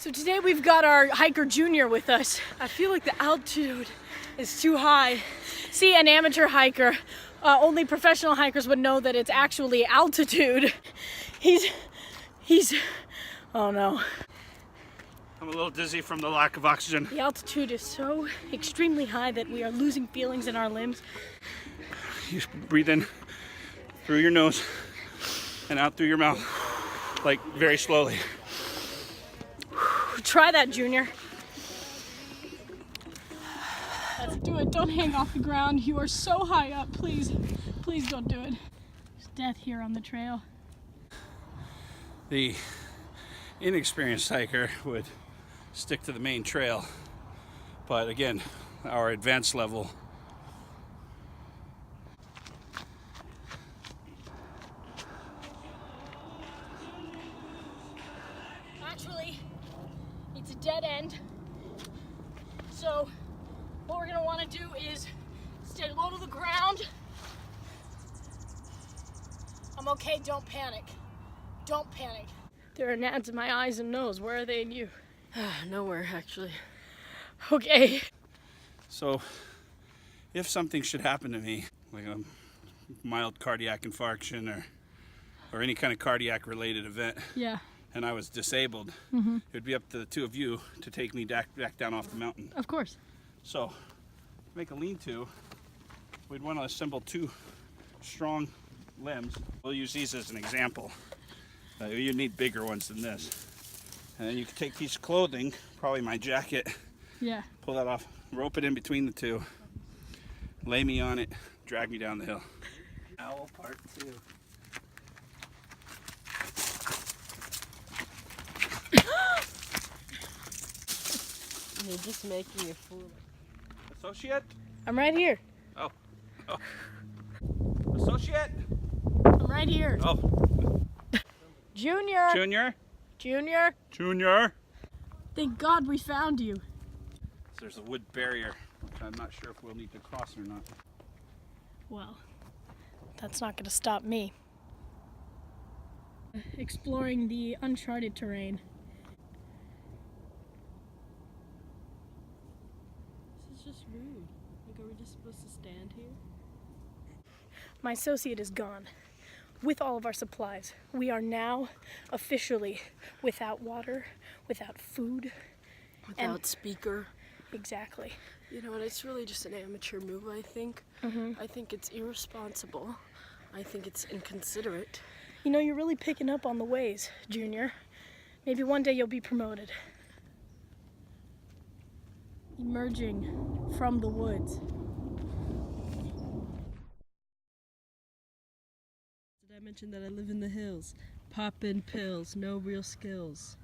So today we've got our hiker Junior with us. I feel like the altitude is too high. See, an amateur hiker, only professional hikers would know that it's actually altitude. He's, oh no. I'm a little dizzy from the lack of oxygen. The altitude is so extremely high that we are losing feelings in our limbs. You breathe in through your nose and out through your mouth, like very slowly. Try that, Junior. Let's do it. Don't hang off the ground. You are so high up. Please, please don't do it. There's death here on the trail. The inexperienced hiker would stick to the main trail, but again, our advanced level actually, it's a dead end. So what we're gonna want to do is stay low to the ground. I'm okay, don't panic. Don't panic. There are gnats in my eyes and nose. Where are they in you? Nowhere, actually. Okay. So if something should happen to me, like a mild cardiac infarction or any kind of cardiac related event, Yeah. and I was disabled, it would be up to the two of you to take me back down off the mountain. Of course. So to make a lean-to, we'd want to assemble two strong limbs. We'll use these as an example. You need bigger ones than this. And then you can take a piece of clothing, probably my jacket, Yeah. pull that off, rope it in between the two, lay me on it, drag me down the hill. Owl part 2. You're just making a fool. Associate? I'm right here. Oh. Associate? I'm right here. Oh. Junior. Junior? Junior. Junior? Thank God we found you. There's a wood barrier, which I'm not sure if we'll need to cross or not. Well, that's not going to stop me. Exploring the uncharted terrain. This is just rude. Like, are we just supposed to stand here? My associate is gone with all of our supplies. We are now officially without water, without food. Without speaker. Exactly. You know what, it's really just an amateur move, I think. I think it's irresponsible. I think it's inconsiderate. You know, you're really picking up on the ways, Junior. Maybe one day you'll be promoted. Emerging from the woods. Did I mention that I live in the hills? Poppin' pills, no real skills.